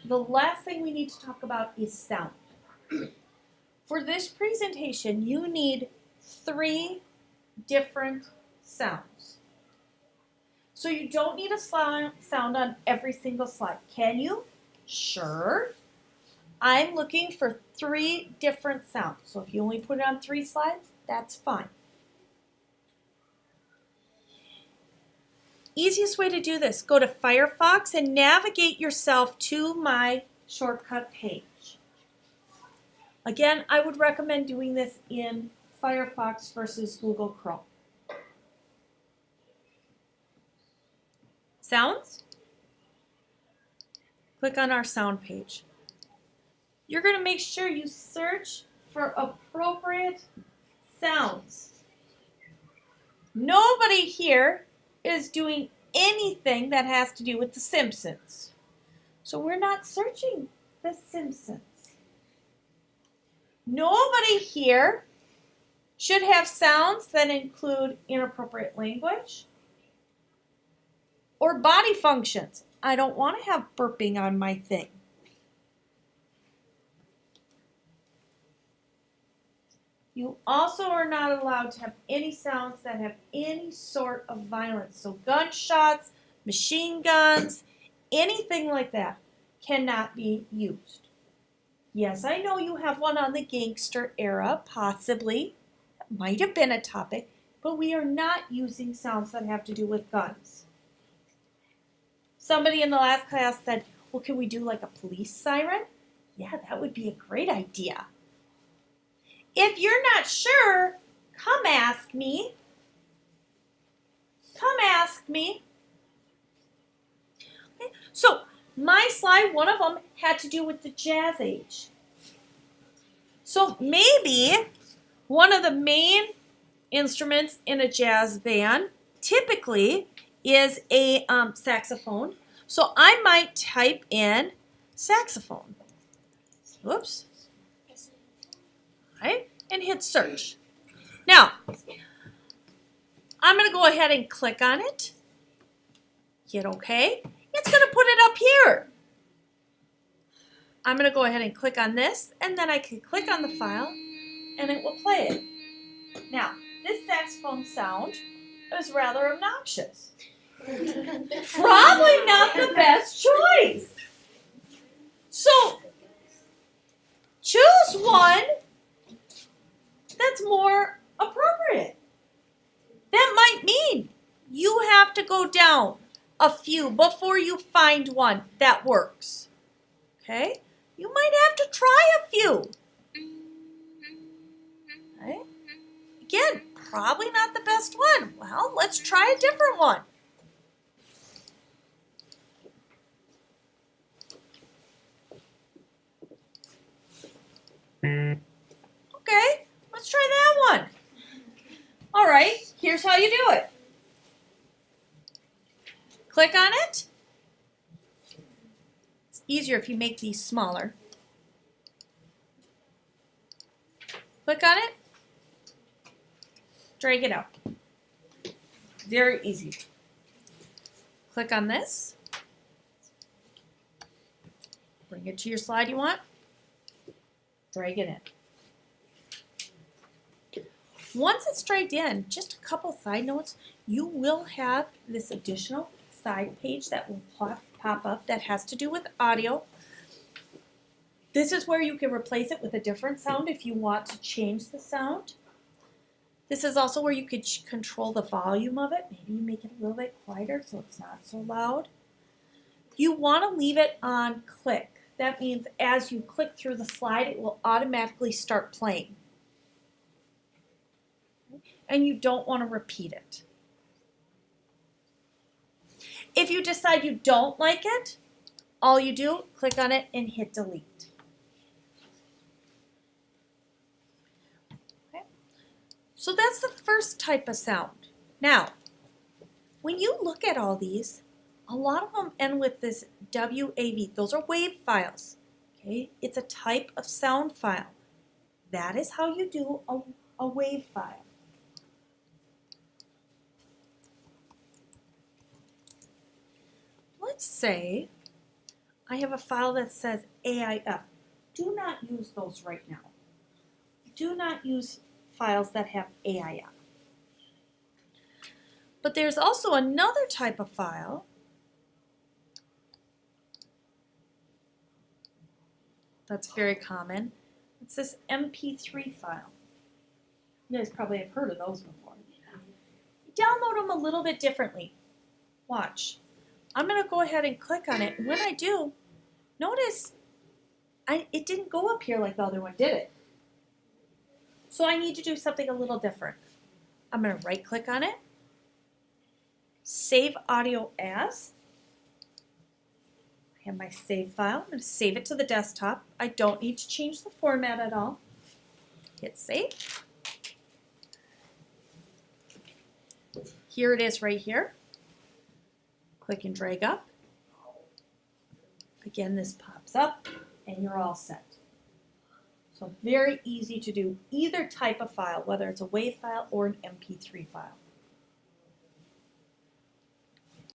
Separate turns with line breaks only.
The last thing we need to talk about is sound. For this presentation, you need 3 different sounds. So you don't need a sound on every single slide. Can you? Sure. I'm looking for 3 different sounds. So if you only put it on 3 slides, that's fine. Easiest way to do this, go to Firefox and navigate yourself to my shortcut page. Again, I would recommend doing this in Firefox versus Google Chrome. Sounds? Click on our sound page. You're going to make sure you search for appropriate sounds. Nobody here is doing anything that has to do with The Simpsons. So we're not searching The Simpsons. Nobody here should have sounds that include inappropriate language or body functions. I don't want to have burping on my thing. You also are not allowed to have any sounds that have any sort of violence. So gunshots, machine guns, anything like that cannot be used. Yes, I know you have one on the gangster era, possibly. That might have been a topic, but we are not using sounds that have to do with guns. Somebody in the last class said, well, can we do like a police siren? Yeah, that would be a great idea. If you're not sure, come ask me. Come ask me. Okay. So my slide, one of them had to do with the jazz age. So maybe one of the main instruments in a jazz band typically is a saxophone. So I might type in saxophone. Whoops. Right? And hit search. Now, I'm going to go ahead and click on it. Hit OK. It's going to put it up here. I'm going to go ahead and click on this, and then I can click on the file, and it will play it. Now, this saxophone sound is rather obnoxious. Probably not the best choice. So, choose one that's more appropriate. That might mean you have to go down a few before you find one that works. Okay? You might have to try a few. Okay? Again, probably not the best one. Well, let's try a different one. Okay, let's try that one. All right, here's how you do it. Click on it. It's easier if you make these smaller. Click on it. Drag it out. Very easy. Click on this. Bring it to your slide you want. Drag it in. Once it's dragged in, just a couple side notes, you will have this additional side page that will pop up that has to do with audio. This is where you can replace it with a different sound if you want to change the sound. This is also where you could control the volume of it. Maybe you make it a little bit quieter so it's not so loud. You want to leave it on click. That means as you click through the slide, it will automatically start playing. And you don't want to repeat it. If you decide you don't like it, all you do, click on it and hit delete. Okay. So that's the first type of sound. Now, when you look at all these, a lot of them end with this WAV. Those are WAV files. Okay? It's a type of sound file. That is how you do a WAV file. Let's say I have a file that says AIF. Do not use those right now. Do not use files that have AIF. But there's also another type of file that's very common. It's this MP3 file. You guys probably have heard of those before. Download them a little bit differently. Watch. I'm going to go ahead and click on it. And when I do, notice it didn't go up here like the other one did it. So I need to do something a little different. I'm going to right click on it. Save audio as. I have my save file. I'm going to save it to the desktop. I don't need to change the format at all. Hit save. Here it is right here. Click and drag up. Again, this pops up and you're all set. So very easy to do either type of file, whether it's a WAV file or an MP3 file.